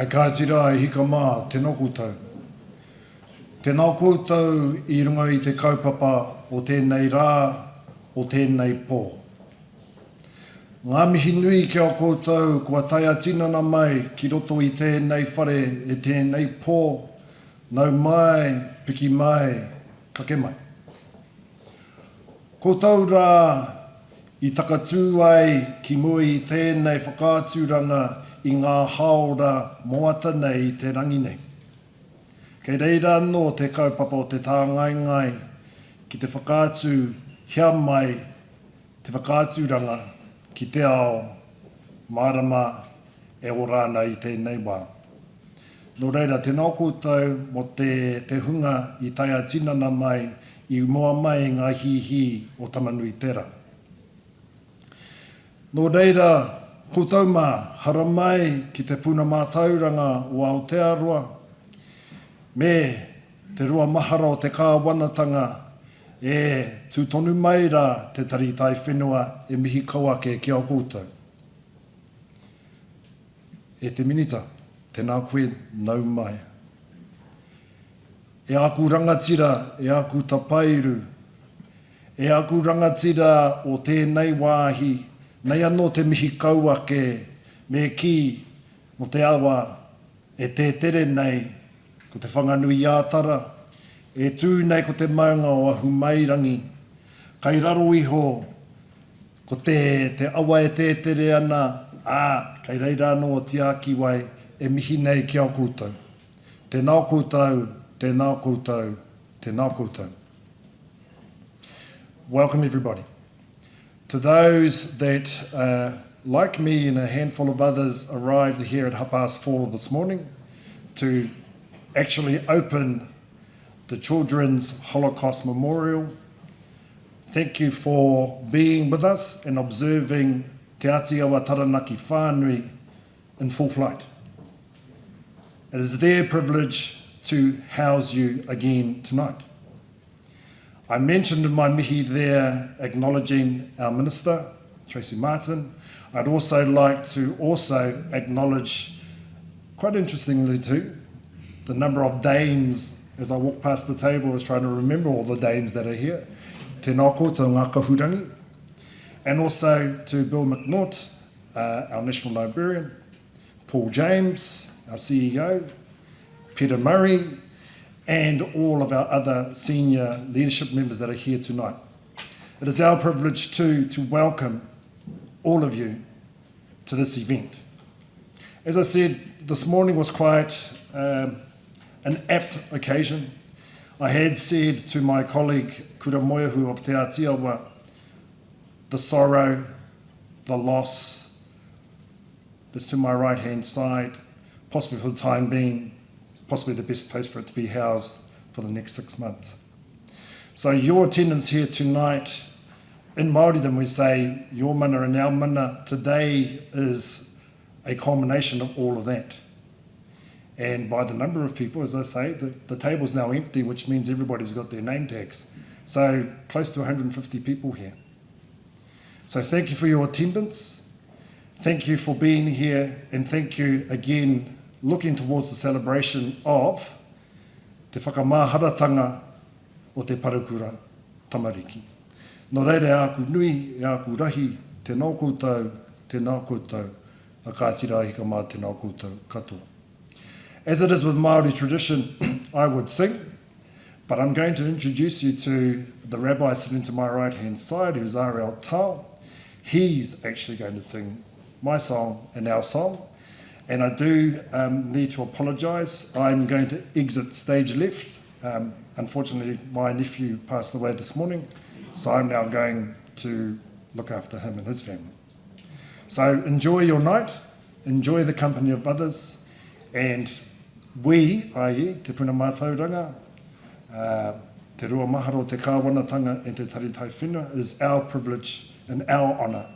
Ai kātira e hika mā, tēnā koutou. Tēnā koutou I runga I te kaupapa o tēnei rā, o tēnei pō. Ngā mihi nui ki o koutou kua taia tinana mai ki roto I tēnei whare e tēnei pō, nau mai, piki mai, kake mai. Koutou rā I takatū ai ki mui I tēnei whakāturanga I ngā haora moata nei I te rangi nei. Kei reira anō te kaupapa o te tāngai ki te whakātū hia mai te whakāturanga ki te ao marama e o rāna I tēnei wā. Nō reira, tēnā koutou mo te hunga I taia tinana mai I moa mai ngā hihi o tamanui tera. Nō reira, koutou mā, hara mai ki te puna mātauranga o Aotearoa, me te rua mahara o te kāwanatanga e tūtonu mai rā te taritai whenua e mihi kauake ki au koutou. E te minita, tēnā koe nau mai. E aku rangatira, e aku tapairu, e aku rangatira o tēnei wāhi, nei anō te mihi kauake me ki mo te awa e te tere nei ko te whanganui ātara, e tū nei ko te maunga o ahu mairangi, kai raro iho ko te awa e te tere ana, kai reira anō o te aki wai e mihi nei ki au koutou. Tēnā koutou, tēnā koutou, tēnā koutou. Welcome everybody. To those that, like me and a handful of others, arrived here at 4:30 this morning to actually open the Children's Holocaust Memorial, thank you for being with us and observing Te Atiawa Taranaki Whānui in full flight. It is their privilege to house you again tonight. I mentioned in my mihi there acknowledging our Minister, Tracey Martin. I'd also like to acknowledge, quite interestingly too, the number of dames. As I walked past the table, I was trying to remember all the dames that are here. Tēnā koutou ngā kahurangi. And also to Bill MacNaught, our National Librarian, Paul James, our CEO, Peter Murray, and all of our other senior leadership members that are here tonight. It is our privilege too to welcome all of you to this event. As I said, this morning was quite an apt occasion. I had said to my colleague Kura Moehu of Te Atiawa, the sorrow, the loss that's to my right hand side, possibly for the time being, possibly the best place for it to be housed for the next 6 months. So your attendance here tonight, in Māoridom we say, your mana and our mana, today is a culmination of all of that. And by the number of people, as I say, the table's now empty, which means everybody's got their name tags. So close to 150 people here. So thank you for your attendance. Thank you for being here, and thank you again looking towards the celebration of te whakamāharatanga o te parakura tamariki. Nō reira e aku nui, e aku rahi, tēnā koutou, a kātira hika mā tēnā koutou katoa. As it is with Māori tradition, I would sing, but I'm going to introduce you to the Rabbi sitting to my right-hand side, who's Ariel. He's actually going to sing my song and our song. And I do need to apologise. I'm going to exit stage left. Unfortunately, my nephew passed away this morning, so I'm now going to look after him and his family. So enjoy your night, enjoy the company of others, and we, i.e. te puna mātauranga, te rua maharo, te kāwanatanga and te taritai whenua, it is our privilege and our honour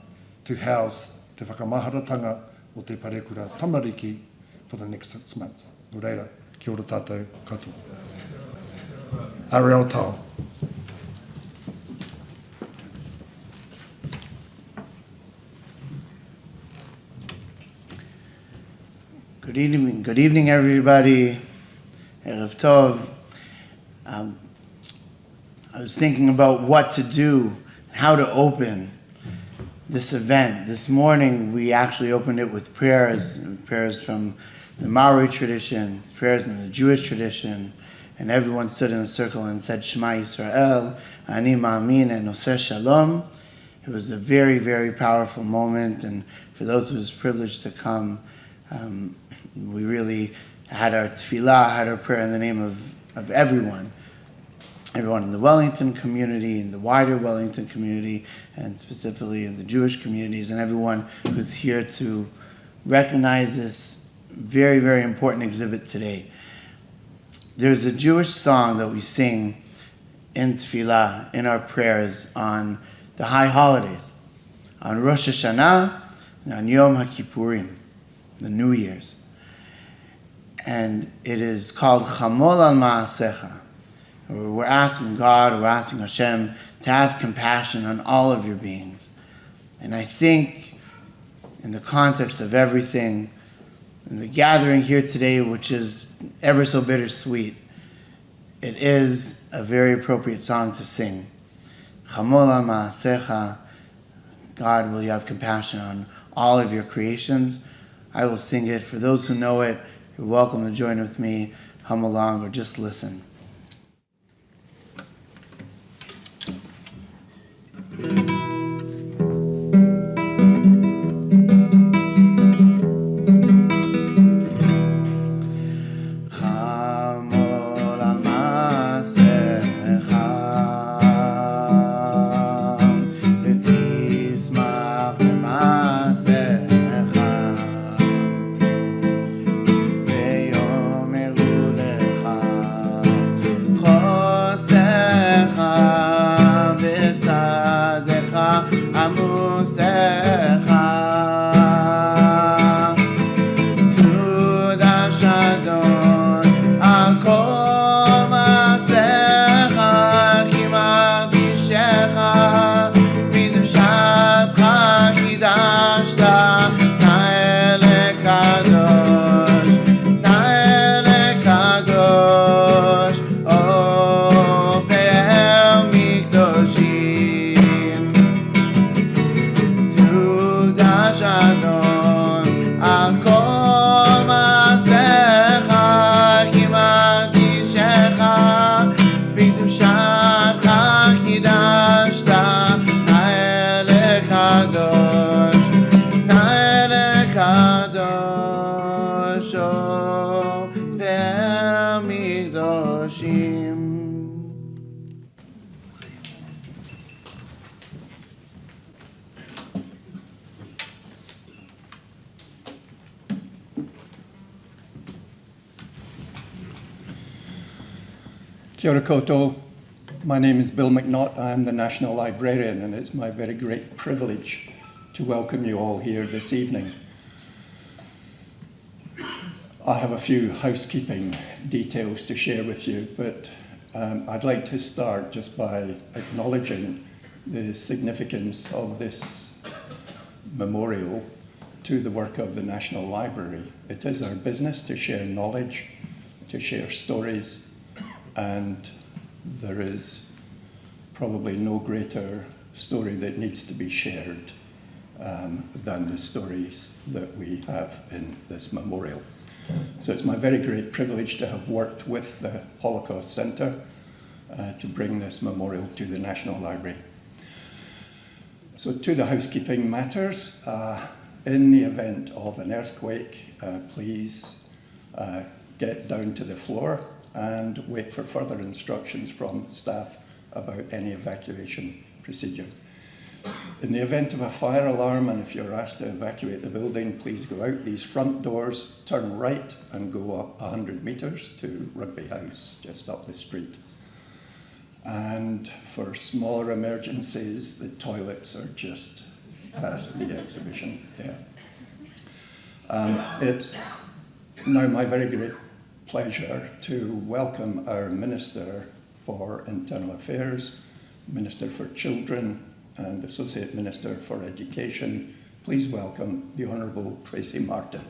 to house te whakamaharatanga o te parekura tamariki for the next 6 months. Nō reira, kia ora tātou katoa. Ariel tau. Good Good evening, everybody. Erev Tov. I was thinking about what to do, how to open this event. This morning, we actually opened it with prayers from the Maori tradition, prayers in the Jewish tradition, and everyone stood in a circle and said, Shema Yisrael, Ani Ma'amin, and Noseh Shalom. It was a very, very powerful moment, and for those who was privileged to come, we really had our tefillah, had our prayer in the name of everyone in the Wellington community, in the wider Wellington community, and specifically in the Jewish communities, and everyone who's here to recognize this very, very important exhibit today. There's a Jewish song that we sing in tefillah, in our prayers, on the high holidays, on Rosh Hashanah and on Yom HaKippurim, the New Year's. And it is called Chamol al Ma'asecha. We're asking God, we're asking Hashem to have compassion on all of your beings. And I think in the context of everything, in the gathering here today, which is ever so bittersweet, it is a very appropriate song to sing. Chamol al Ma'asecha, God, will you have compassion on all of your creations? I will sing it. For those who know it, you're welcome to join with me, hum along, or just listen. Kia ora koutou. My name is Bill MacNaught. I am the National Librarian, and it's my very great privilege to welcome you all here this evening. I have a few housekeeping details to share with you, but I'd like to start just by acknowledging the significance of this memorial to the work of the National Library. It is our business to share knowledge, to share stories, and there is probably no greater story that needs to be shared than the stories that we have in this memorial. So it's my very great privilege to have worked with the Holocaust Centre to bring this memorial to the National Library. So to the housekeeping matters, in the event of an earthquake, please get down to the floor and wait for further instructions from staff about any evacuation procedure. In the event of a fire alarm, and if you're asked to evacuate the building, please go out these front doors, turn right, and go up 100 metres to Rugby House, just up the street. And for smaller emergencies, the toilets are just past the exhibition there. It's now my very great pleasure to welcome our Minister for Internal Affairs, Minister for Children, and Associate Minister for Education. Please welcome the Honourable Tracey Martin.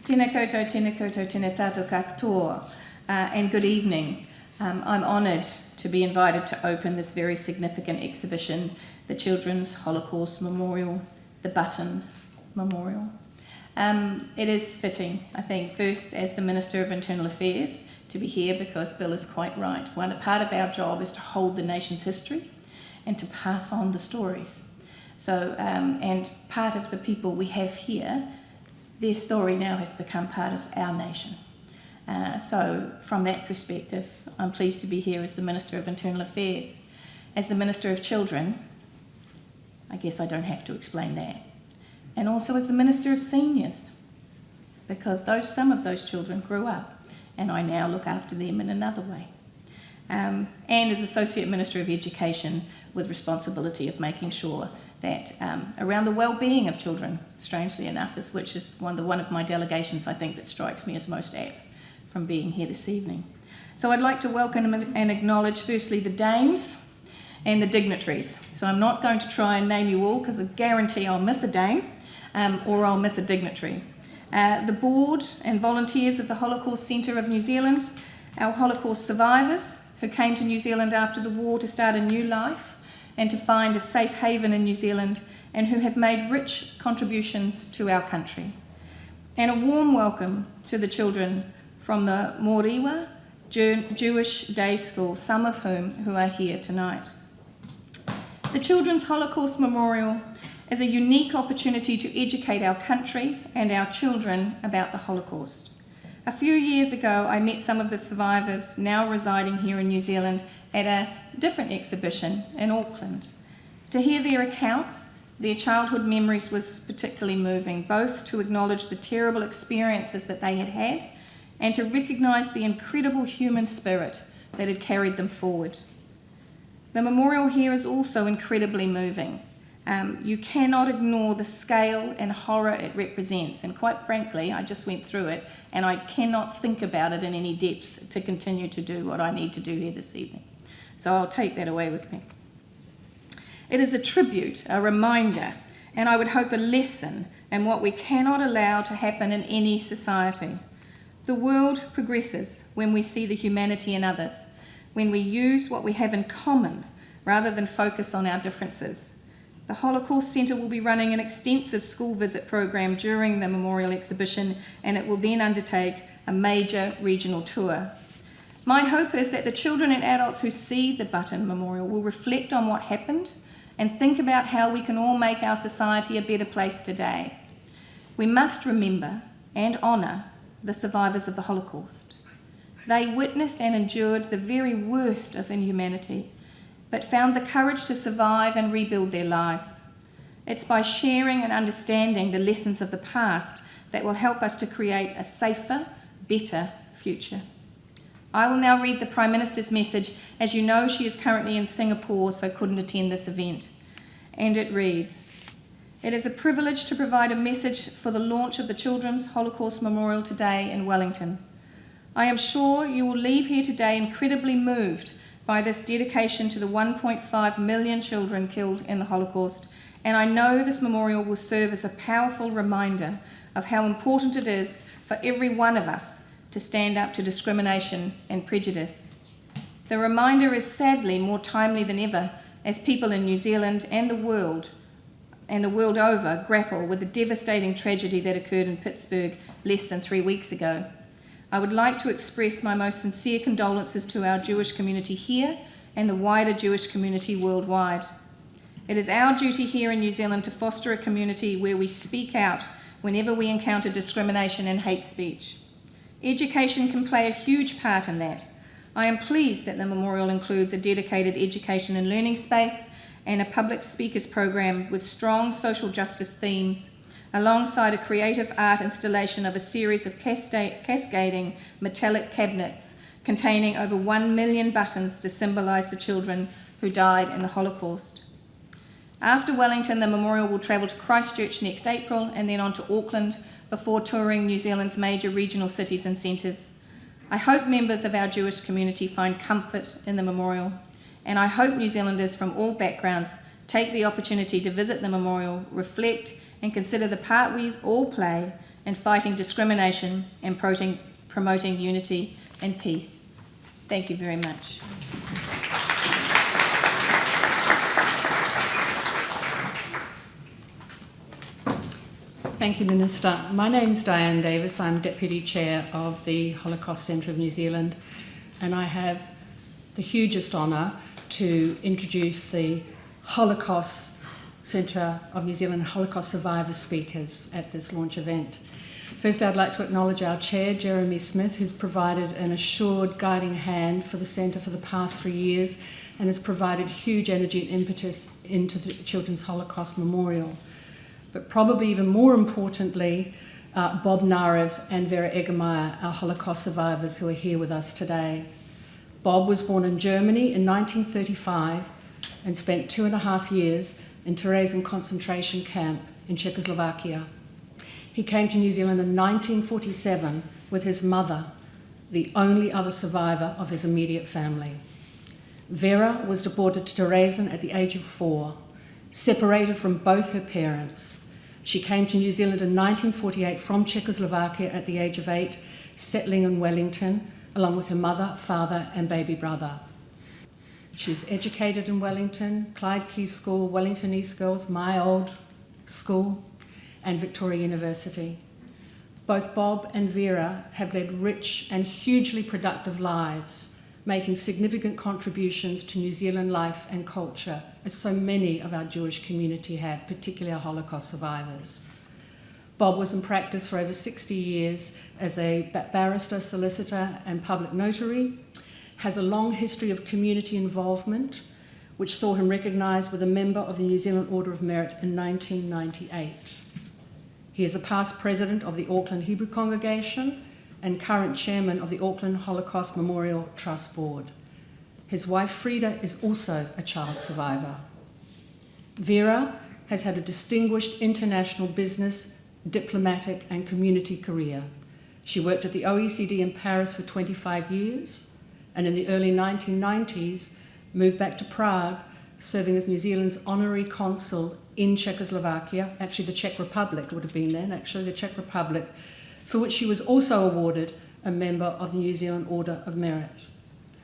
Tēnā koutou, tēnā tātou katoa, and good evening. I'm honoured to be invited to open this very significant exhibition, the Children's Holocaust Memorial, the Button Memorial. It is fitting, I think, first as the Minister of Internal Affairs to be here because Bill is quite right. Part of our job is to hold the nation's history and to pass on the stories. So, and part of the people we have here, their story now has become part of our nation. So from that perspective, I'm pleased to be here as the Minister of Internal Affairs. As the Minister of Children, I guess I don't have to explain that. And also as the Minister of Seniors, because some of those children grew up, and I now look after them in another way. And as Associate Minister of Education, with responsibility of making sure that around the well-being of children, strangely enough, which is one of my delegations I think that strikes me as most apt from being here this evening. So I'd like to welcome and acknowledge firstly the dames and the dignitaries. So I'm not going to try and name you all because I guarantee I'll miss a dame or I'll miss a dignitary. The board and volunteers of the Holocaust Centre of New Zealand, our Holocaust survivors who came to New Zealand after the war to start a new life and to find a safe haven in New Zealand, and who have made rich contributions to our country. And a warm welcome to the children from the Moriah Jewish Day School, some of who are here tonight. The Children's Holocaust Memorial is a unique opportunity to educate our country and our children about the Holocaust. A few years ago, I met some of the survivors now residing here in New Zealand at a different exhibition in Auckland. To hear their accounts, their childhood memories was particularly moving, both to acknowledge the terrible experiences that they had had and to recognise the incredible human spirit that had carried them forward. The memorial here is also incredibly moving. You cannot ignore the scale and horror it represents, and quite frankly, I just went through it and I cannot think about it in any depth to continue to do what I need to do here this evening. So I'll take that away with me. It is a tribute, a reminder, and I would hope a lesson in what we cannot allow to happen in any society. The world progresses when we see the humanity in others, when we use what we have in common rather than focus on our differences. The Holocaust Centre will be running an extensive school visit program during the memorial exhibition, and it will then undertake a major regional tour. My hope is that the children and adults who see the Button Memorial will reflect on what happened and think about how we can all make our society a better place today. We must remember and honour the survivors of the Holocaust. They witnessed and endured the very worst of inhumanity, but found the courage to survive and rebuild their lives. It's by sharing and understanding the lessons of the past that will help us to create a safer, better future. I will now read the Prime Minister's message. As you know, she is currently in Singapore, so couldn't attend this event. And it reads, "It is a privilege to provide a message for the launch of the Children's Holocaust Memorial today in Wellington. I am sure you will leave here today incredibly moved by this dedication to the 1.5 million children killed in the Holocaust, and I know this memorial will serve as a powerful reminder of how important it is for every one of us to stand up to discrimination and prejudice. The reminder is sadly more timely than ever as people in New Zealand and the world over grapple with the devastating tragedy that occurred in Pittsburgh less than 3 weeks ago. I would like to express my most sincere condolences to our Jewish community here and the wider Jewish community worldwide. It is our duty here in New Zealand to foster a community where we speak out whenever we encounter discrimination and hate speech. Education can play a huge part in that. I am pleased that the memorial includes a dedicated education and learning space and a public speakers program with strong social justice themes, alongside a creative art installation of a series of cascading metallic cabinets containing over 1 million buttons to symbolise the children who died in the Holocaust. After Wellington, the memorial will travel to Christchurch next April and then on to Auckland before touring New Zealand's major regional cities and centres. I hope members of our Jewish community find comfort in the memorial, and I hope New Zealanders from all backgrounds take the opportunity to visit the memorial, reflect and consider the part we all play in fighting discrimination and promoting unity and peace. Thank you very much. Thank you, Minister. My name's Dianne Davis. I'm Deputy Chair of the Holocaust Centre of New Zealand, and I have the hugest honour to introduce the Holocaust Centre of New Zealand Holocaust Survivor speakers at this launch event. First, I'd like to acknowledge our Chair, Jeremy Smith, who's provided an assured guiding hand for the Centre for the past 3 years and has provided huge energy and impetus into the Children's Holocaust Memorial. But probably even more importantly, Bob Narev and Vera Egermayer, our Holocaust survivors who are here with us today. Bob was born in Germany in 1935 and spent 2.5 years in Terezin concentration camp in Czechoslovakia. He came to New Zealand in 1947 with his mother, the only other survivor of his immediate family. Vera was deported to Terezin at the age of 4, separated from both her parents. She came to New Zealand in 1948 from Czechoslovakia at the age of 8, settling in Wellington along with her mother, father and baby brother. She's educated in Wellington, Clyde Key School, Wellington East Girls, my old school, and Victoria University. Both Bob and Vera have led rich and hugely productive lives, making significant contributions to New Zealand life and culture, as so many of our Jewish community have, particularly our Holocaust survivors. Bob was in practice for over 60 years as a barrister, solicitor, and public notary, has a long history of community involvement, which saw him recognised with a member of the New Zealand Order of Merit in 1998. He is a past president of the Auckland Hebrew Congregation and current chairman of the Auckland Holocaust Memorial Trust Board. His wife Frida is also a child survivor. Vera has had a distinguished international business, diplomatic and community career. She worked at the OECD in Paris for 25 years and in the early 1990s moved back to Prague, serving as New Zealand's honorary consul in Czechoslovakia, actually the Czech Republic would have been then, the Czech Republic, for which she was also awarded a member of the New Zealand Order of Merit.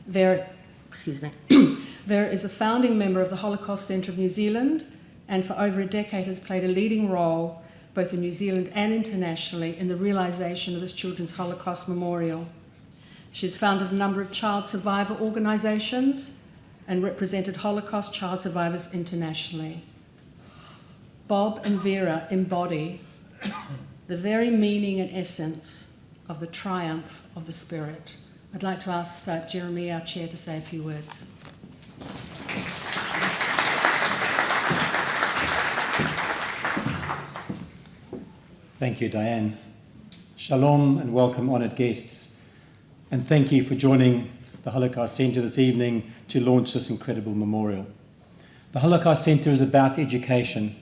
Vera is a founding member of the Holocaust Centre of New Zealand and for over a decade has played a leading role both in New Zealand and internationally in the realisation of this Children's Holocaust Memorial. She's founded a number of child survivor organisations and represented Holocaust child survivors internationally. Bob and Vera embody the very meaning and essence of the triumph of the Spirit. I'd like to ask Jeremy, our Chair, to say a few words. Thank you, Dianne. Shalom and welcome, honoured guests. And thank you for joining the Holocaust Centre this evening to launch this incredible memorial. The Holocaust Centre is about education,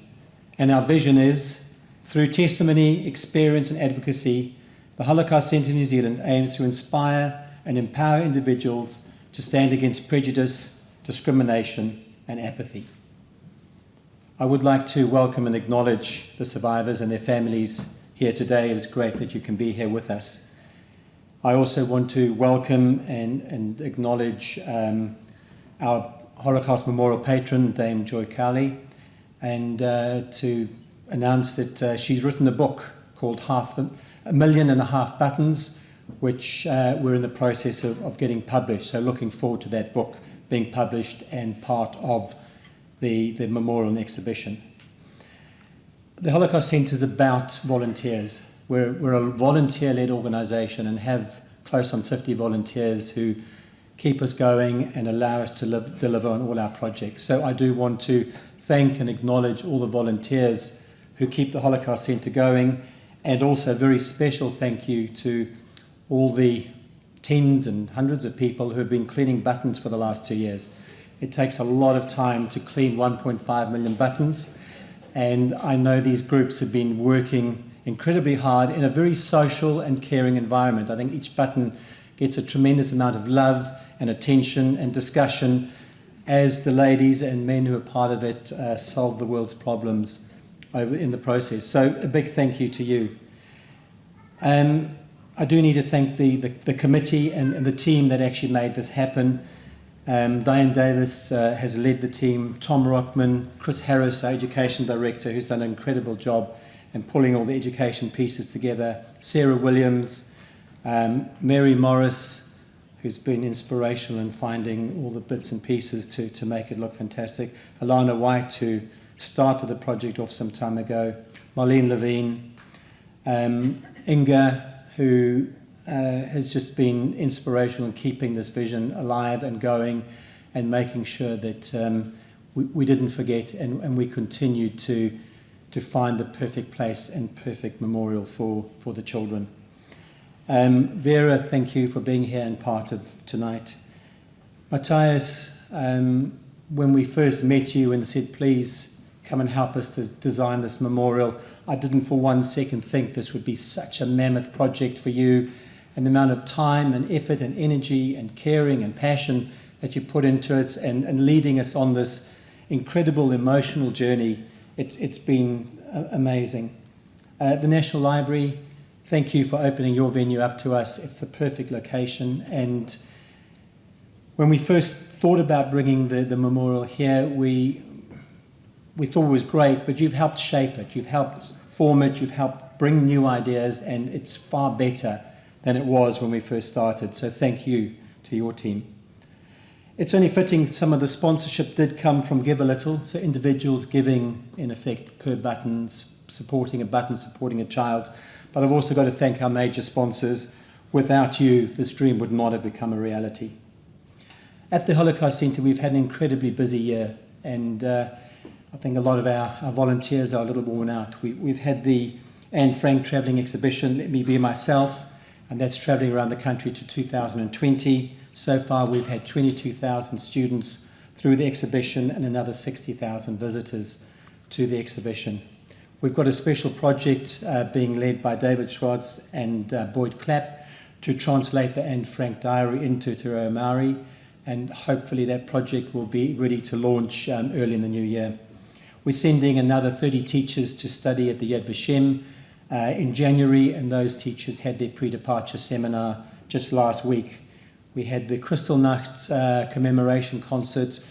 and our vision is, through testimony, experience and advocacy, the Holocaust Centre New Zealand aims to inspire and empower individuals to stand against prejudice, discrimination and apathy. I would like to welcome and acknowledge the survivors and their families here today. It is great that you can be here with us. I also want to welcome and acknowledge our Holocaust Memorial patron, Dame Joy Cowley, and to announce that she's written a book called 1.5 million Buttons, which we're in the process of getting published. So looking forward to that book being published and part of the memorial and exhibition. The Holocaust Centre is about volunteers. We're a volunteer-led organisation and have close on 50 volunteers who keep us going and allow us to deliver on all our projects. So I do want to thank and acknowledge all the volunteers who keep the Holocaust Centre going, and also a very special thank you to all the tens and hundreds of people who have been cleaning buttons for the last 2 years. It takes a lot of time to clean 1.5 million buttons, and I know these groups have been working incredibly hard in a very social and caring environment. I think each button gets a tremendous amount of love and attention and discussion as the ladies and men who are part of it solve the world's problems in the process. So a big thank you to you. I do need to thank the committee and the team that actually made this happen. Dianne Davis has led the team, Tom Rockman, Chris Harris, our education director, who's done an incredible job in pulling all the education pieces together, Sarah Williams, Mary Morris, who's been inspirational in finding all the bits and pieces to make it look fantastic, Alana White, who started the project off some time ago, Marlene Levine, Inga, who has just been inspirational in keeping this vision alive and going and making sure that we didn't forget and we continued to find the perfect place and perfect memorial for the children. Vera, thank you for being here and part of tonight. Matthias, when we first met you and said, please come and help us to design this memorial, I didn't for 1 second think this would be such a mammoth project for you, and the amount of time and effort and energy and caring and passion that you put into it and leading us on this incredible emotional journey. It's been amazing. The National Library, thank you for opening your venue up to us. It's the perfect location, and when we first thought about bringing the memorial here, we thought it was great, but you've helped shape it, you've helped form it, you've helped bring new ideas, and it's far better than it was when we first started. So thank you to your team. It's only fitting some of the sponsorship did come from Give a Little, so individuals giving, in effect, per button, supporting a child. But I've also got to thank our major sponsors. Without you, this dream would not have become a reality. At the Holocaust Centre, we've had an incredibly busy year, and I think a lot of our volunteers are a little worn out. We've had the Anne Frank travelling exhibition, Let Me Be Myself, and that's travelling around the country to 2020. So far, we've had 22,000 students through the exhibition and another 60,000 visitors to the exhibition. We've got a special project being led by David Schwartz and Boyd Clapp to translate the Anne Frank diary into Te Reo Māori, and hopefully that project will be ready to launch early in the new year. We're sending another 30 teachers to study at the Yad Vashem in January, and those teachers had their pre-departure seminar just last week. We had the Kristallnacht commemoration concert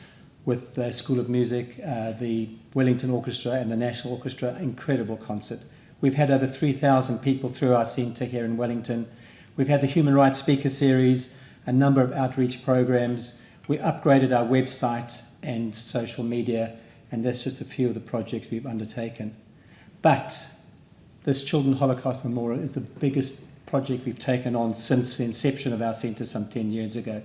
with the School of Music, the Wellington Orchestra and the National Orchestra, incredible concert. We've had over 3,000 people through our centre here in Wellington. We've had the Human Rights Speaker Series, a number of outreach programs. We upgraded our website and social media, and that's just a few of the projects we've undertaken. But this Children Holocaust Memorial is the biggest project we've taken on since the inception of our centre some 10 years ago.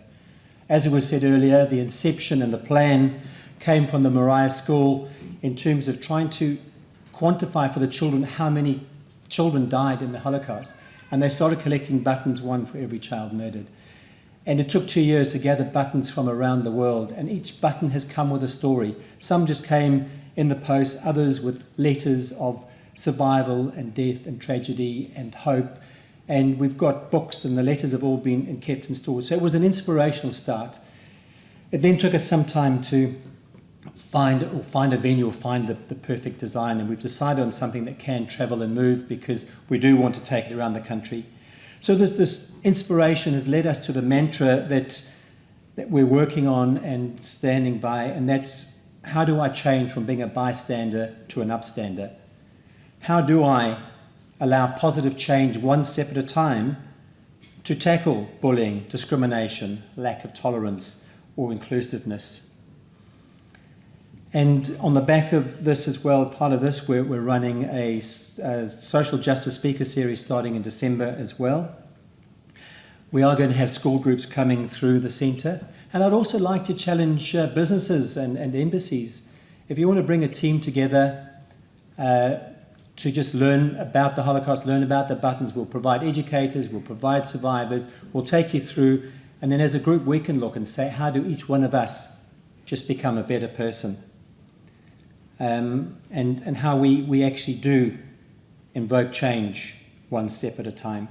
As it was said earlier, the inception and the plan came from the Moriah School in terms of trying to quantify for the children how many children died in the Holocaust. And they started collecting buttons, one for every child murdered. And it took 2 years to gather buttons from around the world, and each button has come with a story. Some just came in the post, others with letters of survival and death and tragedy and hope. And we've got books, and the letters have all been kept and stored. So it was an inspirational start. It then took us some time to find a venue or find the perfect design, and we've decided on something that can travel and move because we do want to take it around the country. So this inspiration has led us to the mantra that we're working on and standing by, and that's, how do I change from being a bystander to an upstander? How do I allow positive change one step at a time to tackle bullying, discrimination, lack of tolerance, or inclusiveness? And on the back of this as well, part of this, we're running a social justice speaker series starting in December as well. We are going to have school groups coming through the centre. And I'd also like to challenge businesses and embassies. If you want to bring a team together to just learn about the Holocaust, learn about the buttons, we'll provide educators, we'll provide survivors, we'll take you through. And then as a group, we can look and say, how do each one of us just become a better person? And how we actually do invoke change one step at a time.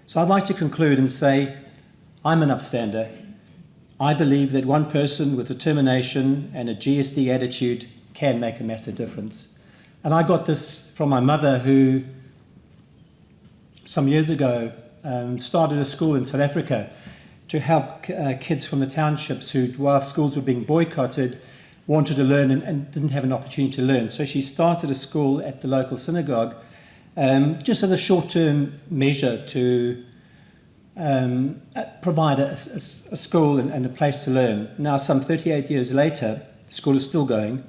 So I'd like to conclude and say, I'm an upstander. I believe that one person with determination and a GSD attitude can make a massive difference. And I got this from my mother, who some years ago, started a school in South Africa to help kids from the townships who, while schools were being boycotted, wanted to learn and didn't have an opportunity to learn. So she started a school at the local synagogue just as a short-term measure to provide a school and a place to learn. Now, some 38 years later, the school is still going,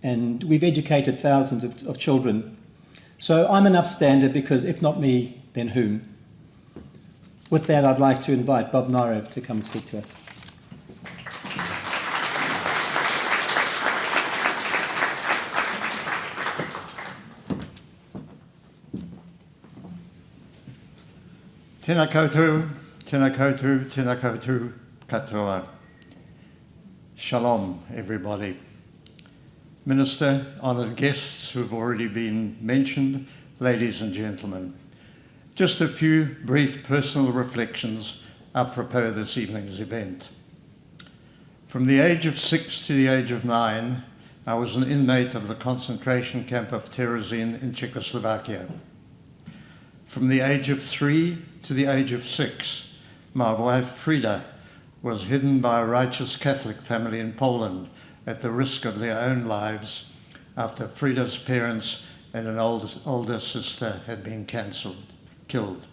and we've educated thousands of children. So I'm an upstander because if not me, then whom? With that, I'd like to invite Bob Narev to come and speak to us. Tēnā koutou, tēnā koutou, tēnā koutou katoa. Shalom, everybody. Minister, honoured guests who have already been mentioned, ladies and gentlemen. Just a few brief personal reflections apropos this evening's event. From the age of 6 to the age of 9, I was an inmate of the concentration camp of Terezin in Czechoslovakia. From the age of 3 to the age of 6, my wife Frida was hidden by a righteous Catholic family in Poland at the risk of their own lives after Frida's parents and an older sister had been killed.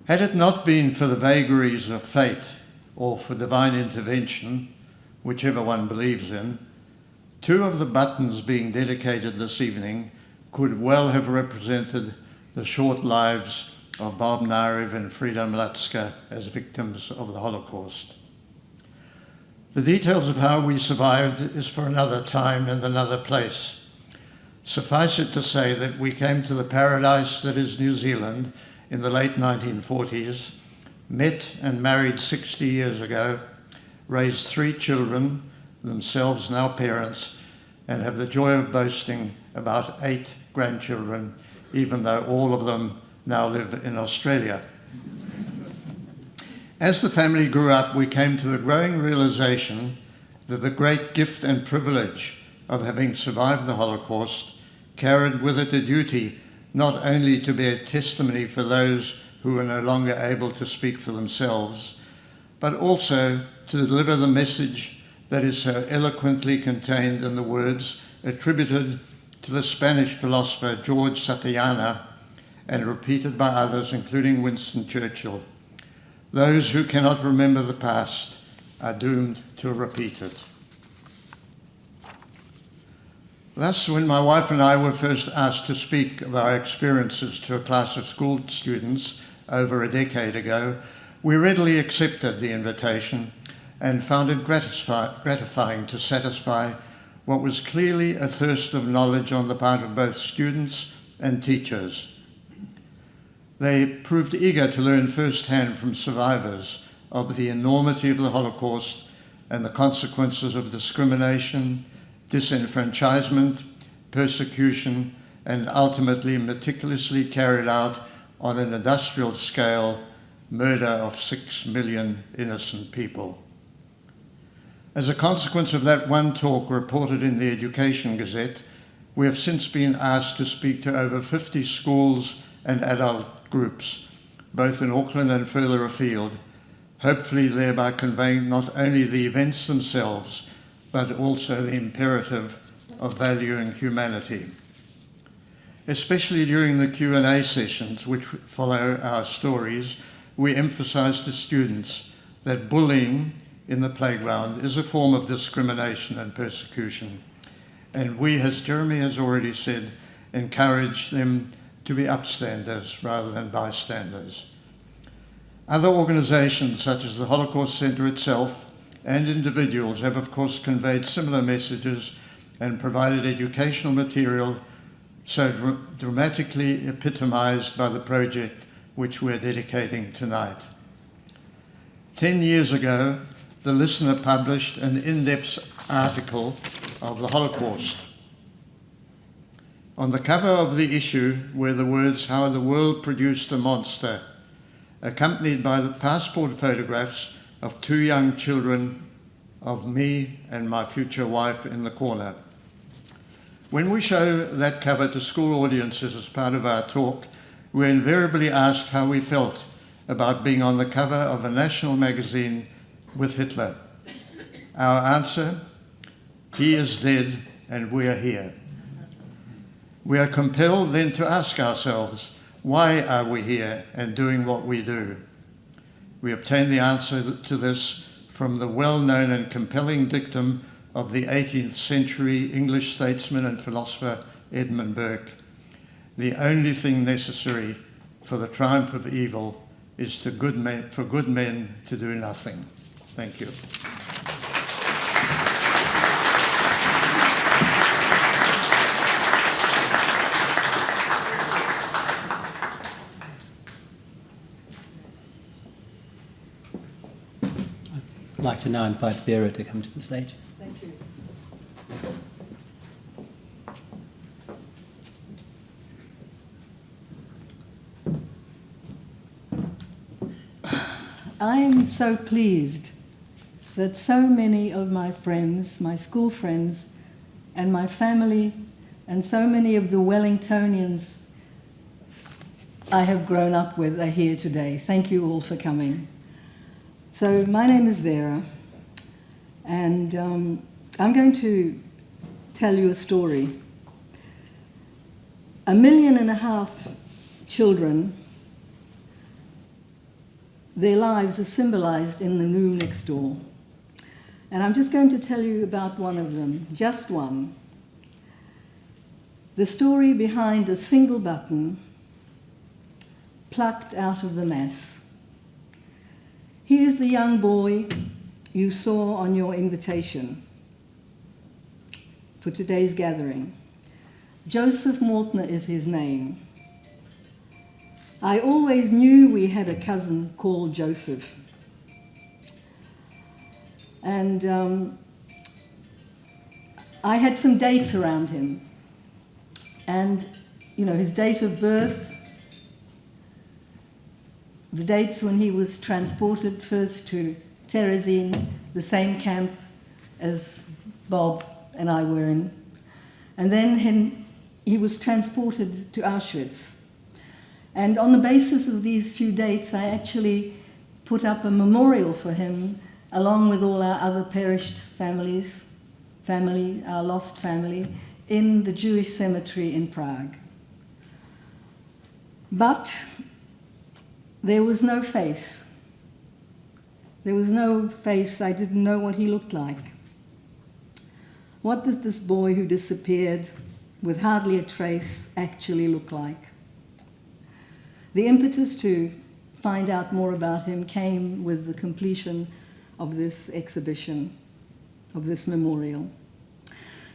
Had it not been for the vagaries of fate or for divine intervention, whichever one believes in, 2 of the buttons being dedicated this evening could well have represented the short lives of Bob Narev and Frida Mlacka as victims of the Holocaust. The details of how we survived is for another time and another place. Suffice it to say that we came to the paradise that is New Zealand in the late 1940s, met and married 60 years ago, raised 3 children, themselves now parents, and have the joy of boasting about 8 grandchildren, even though all of them now live in Australia. As the family grew up, we came to the growing realization that the great gift and privilege of having survived the Holocaust carried with it a duty not only to bear testimony for those who were no longer able to speak for themselves, but also to deliver the message that is so eloquently contained in the words attributed to the Spanish philosopher George Santayana and repeated by others, including Winston Churchill. Those who cannot remember the past are doomed to repeat it. Thus, when my wife and I were first asked to speak of our experiences to a class of school students over a decade ago, we readily accepted the invitation and found it gratifying to satisfy what was clearly a thirst of knowledge on the part of both students and teachers. They proved eager to learn firsthand from survivors of the enormity of the Holocaust and the consequences of discrimination, disenfranchisement, persecution, and ultimately meticulously carried out on an industrial scale murder of 6 million innocent people. As a consequence of that one talk reported in the Education Gazette, we have since been asked to speak to over 50 schools and adult groups, both in Auckland and further afield, hopefully thereby conveying not only the events themselves, but also the imperative of valuing humanity. Especially during the Q&A sessions which follow our stories, we emphasize to students that bullying in the playground is a form of discrimination and persecution. And we, as Jeremy has already said, encourage them to be upstanders rather than bystanders. Other organizations such as the Holocaust Center itself and individuals have of course conveyed similar messages and provided educational material so dramatically epitomized by the project which we're dedicating tonight. 10 years ago, the Listener published an in-depth article of the Holocaust. On the cover of the issue were the words, "How the World Produced a Monster," accompanied by the passport photographs of 2 young children of me and my future wife in the corner. When we show that cover to school audiences as part of our talk, we're invariably asked how we felt about being on the cover of a national magazine with Hitler. Our answer, he is dead and we are here. We are compelled then to ask ourselves, why are we here and doing what we do? We obtain the answer to this from the well-known and compelling dictum of the 18th century English statesman and philosopher Edmund Burke. The only thing necessary for the triumph of evil is for good men to do nothing. Thank you. I'd like to now invite Vera to come to the stage. Thank you. I'm so pleased that so many of my friends, my school friends, and my family, and so many of the Wellingtonians I have grown up with are here today. Thank you all for coming. So my name is Vera, and I'm going to tell you a story. 1.5 million children, their lives are symbolized in the room next door. And I'm just going to tell you about one of them, just one. The story behind a single button plucked out of the mass. Here's the young boy you saw on your invitation for today's gathering. Joseph Maltner is his name. I always knew we had a cousin called Joseph. And I had some dates around him. And, you know, his date of birth, the dates when he was transported first to Terezin, the same camp as Bob and I were in. And then he was transported to Auschwitz. And on the basis of these few dates, I actually put up a memorial for him, along with all our other perished our lost family, in the Jewish cemetery in Prague. But there was no face. There was no face. I didn't know what he looked like. What did this boy who disappeared with hardly a trace actually look like? The impetus to find out more about him came with the completion of this exhibition, of this memorial.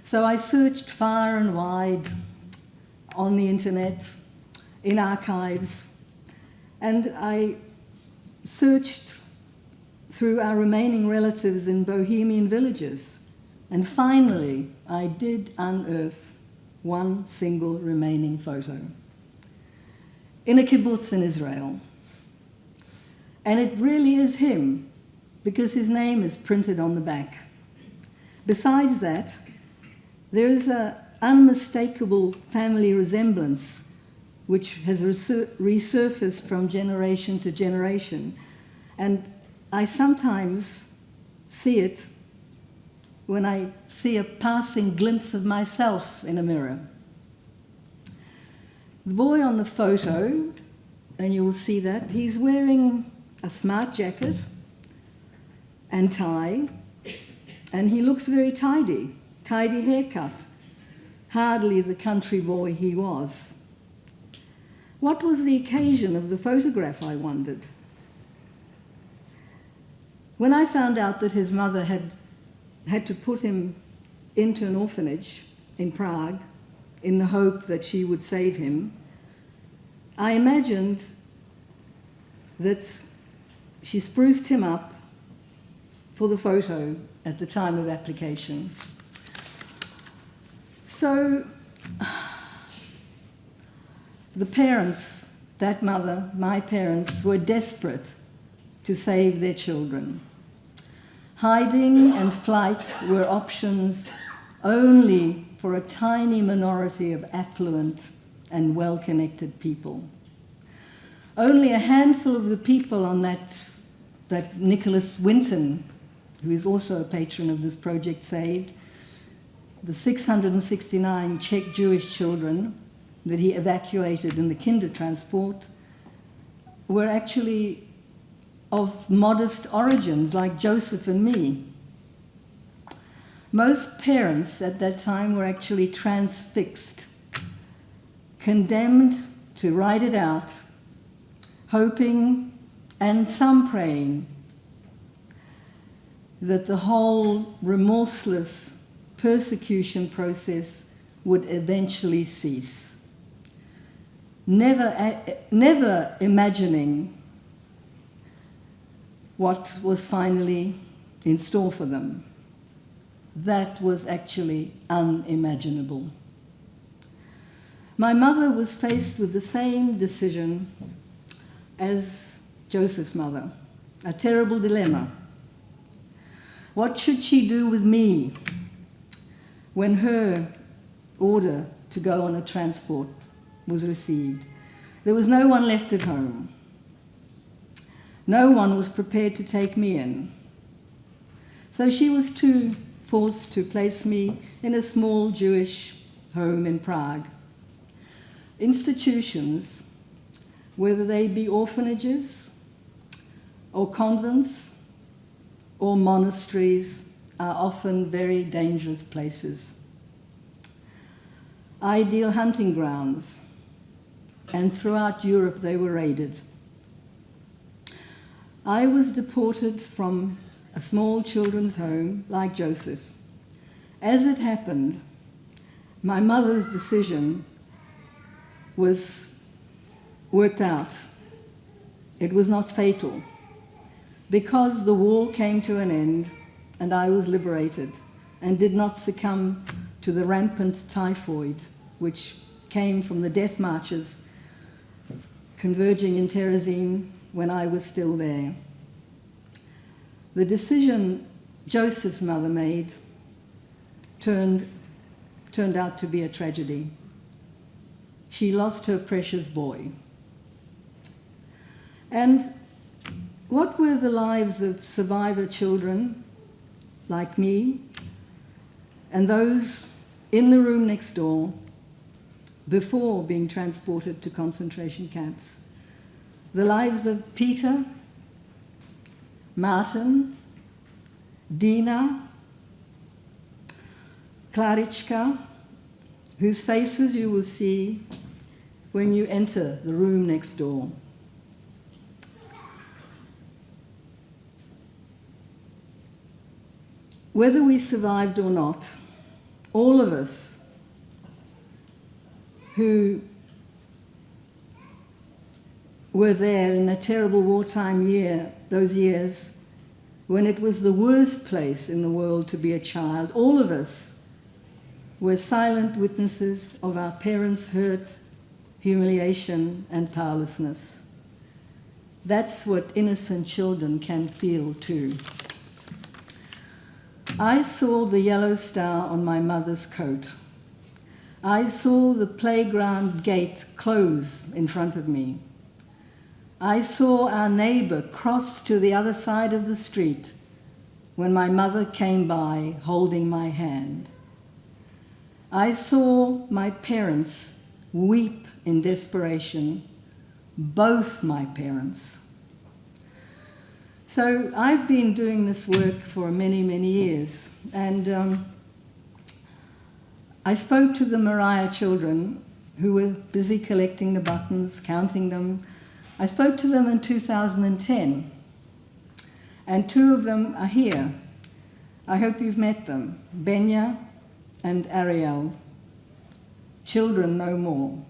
So I searched far and wide on the internet, in archives, and I searched through our remaining relatives in Bohemian villages. And finally, I did unearth one single remaining photo in a kibbutz in Israel. And it really is him, because his name is printed on the back. Besides that, there is an unmistakable family resemblance which has resurfaced from generation to generation. And I sometimes see it when I see a passing glimpse of myself in a mirror. The boy on the photo, and you will see that, he's wearing a smart jacket and tie, and he looks very tidy haircut, hardly the country boy he was. What was the occasion of the photograph, I wondered? When I found out that his mother had to put him into an orphanage in Prague in the hope that she would save him, I imagined that she spruced him up for the photo at the time of application. So the parents, that mother, my parents, were desperate to save their children. Hiding and flight were options only for a tiny minority of affluent and well-connected people. Only a handful of the people on that Nicholas Winton, who is also a patron of this project, saved, the 669 Czech Jewish children that he evacuated in the Kindertransport, were actually of modest origins, like Joseph and me. Most parents at that time were actually transfixed, condemned to ride it out, hoping and some praying that the whole remorseless persecution process would eventually cease. Never imagining what was finally in store for them. That was actually unimaginable. My mother was faced with the same decision as Joseph's mother, a terrible dilemma. What should she do with me when her order to go on a transport was received? There was no one left at home. No one was prepared to take me in. So she was forced to place me in a small Jewish home in Prague. Institutions, whether they be orphanages or convents or monasteries, are often very dangerous places. Ideal hunting grounds, and throughout Europe they were raided. I was deported from a small children's home like Joseph. As it happened, my mother's decision was worked out. It was not fatal, because the war came to an end and I was liberated and did not succumb to the rampant typhoid which came from the death marches converging in Terezin when I was still there. The decision Joseph's mother made turned out to be a tragedy. She lost her precious boy. And what were the lives of survivor children like me and those in the room next door before being transported to concentration camps? The lives of Peter, Martin, Dina, Klarichka, whose faces you will see when you enter the room next door. Whether we survived or not, all of us who were there in the terrible wartime those years when it was the worst place in the world to be a child, all of us were silent witnesses of our parents' hurt, humiliation, and powerlessness. That's what innocent children can feel too. I saw the yellow star on my mother's coat. I saw the playground gate close in front of me. I saw our neighbor cross to the other side of the street when my mother came by holding my hand. I saw my parents weep in desperation, both my parents. So I've been doing this work for many, many years, and I spoke to the Moriah children who were busy collecting the buttons, counting them. I spoke to them in 2010, and two of them are here. I hope you've met them, Benya and Ariel, children no more.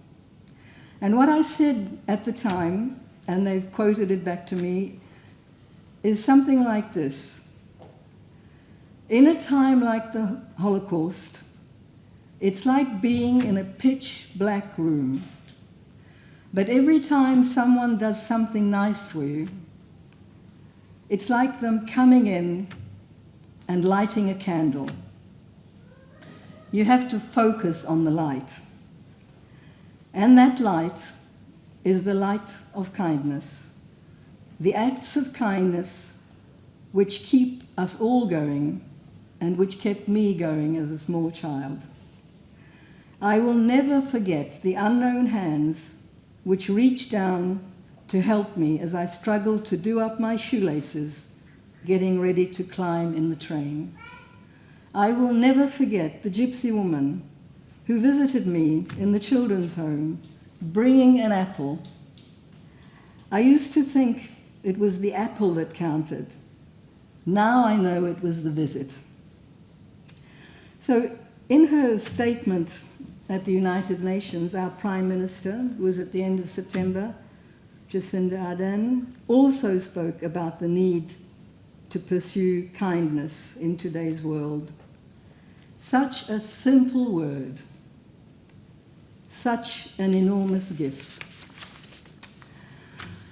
And what I said at the time, and they've quoted it back to me, is something like this. In a time like the Holocaust, it's like being in a pitch black room. But every time someone does something nice for you, it's like them coming in and lighting a candle. You have to focus on the light. And that light is the light of kindness. The acts of kindness which keep us all going and which kept me going as a small child. I will never forget the unknown hands which reached down to help me as I struggled to do up my shoelaces, getting ready to climb in the train. I will never forget the gypsy woman who visited me in the children's home, bringing an apple. I used to think it was the apple that counted. Now I know it was the visit. So in her statement at the United Nations, our Prime Minister, who was at the end of September, Jacinda Ardern, also spoke about the need to pursue kindness in today's world. Such a simple word, such an enormous gift.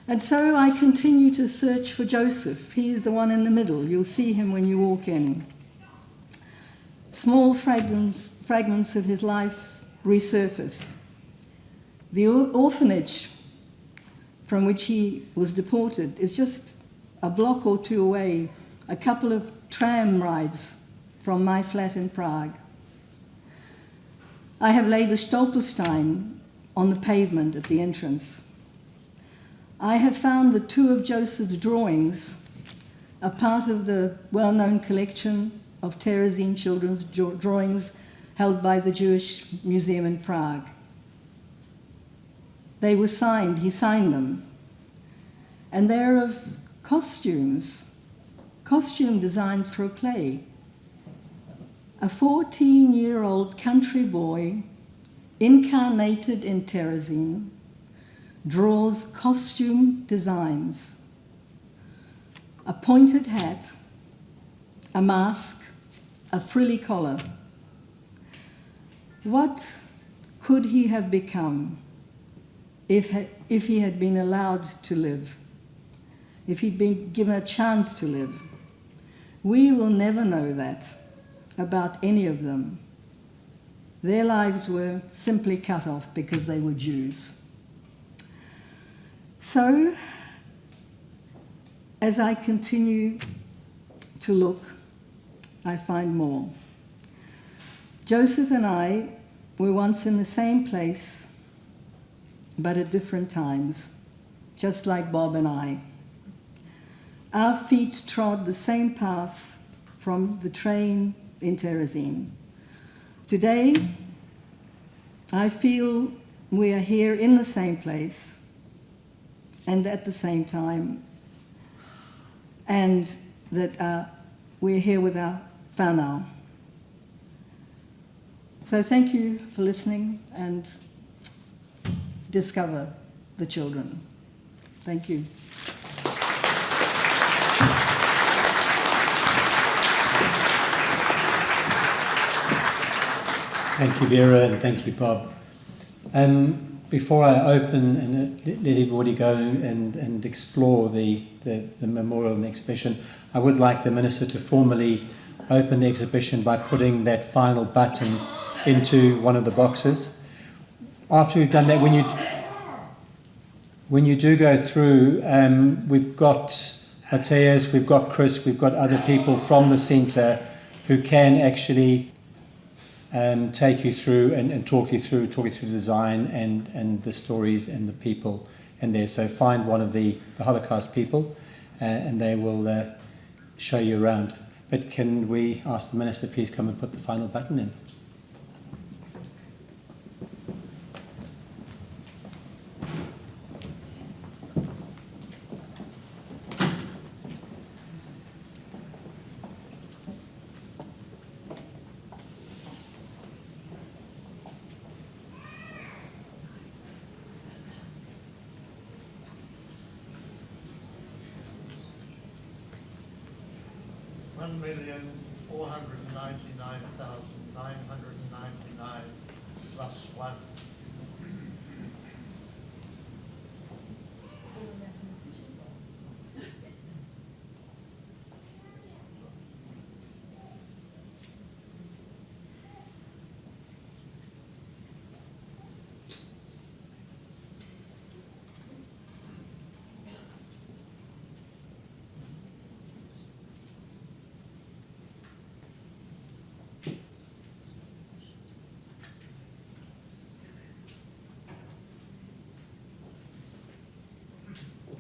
And so I continue to search for Joseph. He's the one in the middle. You'll see him when you walk in. Small fragments of his life resurface. The orphanage from which he was deported is just a block or two away, a couple of tram rides from my flat in Prague. I have laid a stolperstein on the pavement at the entrance. I have found the two of Joseph's drawings, a part of the well-known collection of Terezin children's drawings held by the Jewish Museum in Prague. They were signed, he signed them, and they're of costumes, costume designs for a play. A 14-year-old country boy, incarnated in Terezin, draws costume designs. A pointed hat, a mask, a frilly collar. What could he have become if he had been allowed to live, if he'd been given a chance to live? We will never know that about any of them. Their lives were simply cut off because they were Jews. So, as I continue to look, I find more. Joseph and I were once in the same place, but at different times, just like Bob and I. Our feet trod the same path from the train in Terezin. Today, I feel we are here in the same place and at the same time, and that we're here with our whānau. So thank you for listening, and discover the children. Thank you. Thank you, Vera, and thank you, Bob. Before I open and let everybody go and explore the memorial and exhibition, I would like the Minister to formally open the exhibition by putting that final button into one of the boxes. After we've done that, when you do go through, we've got Mateus, we've got Chris, we've got other people from the centre who can actually take you through and talk you through the design and the stories and the people in there. So find one of the Holocaust people and they will show you around. But can we ask the Minister please come and put the final button in? $1,499,999 plus 1.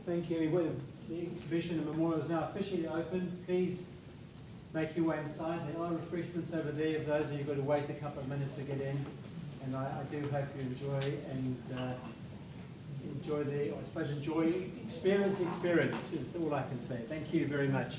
thank you. Well, the exhibition and memorial is now officially open. Please make your way inside. There are refreshments over there. For those of you who've got to wait a couple of minutes to get in. And I do hope you enjoy experience is all I can say. Thank you very much.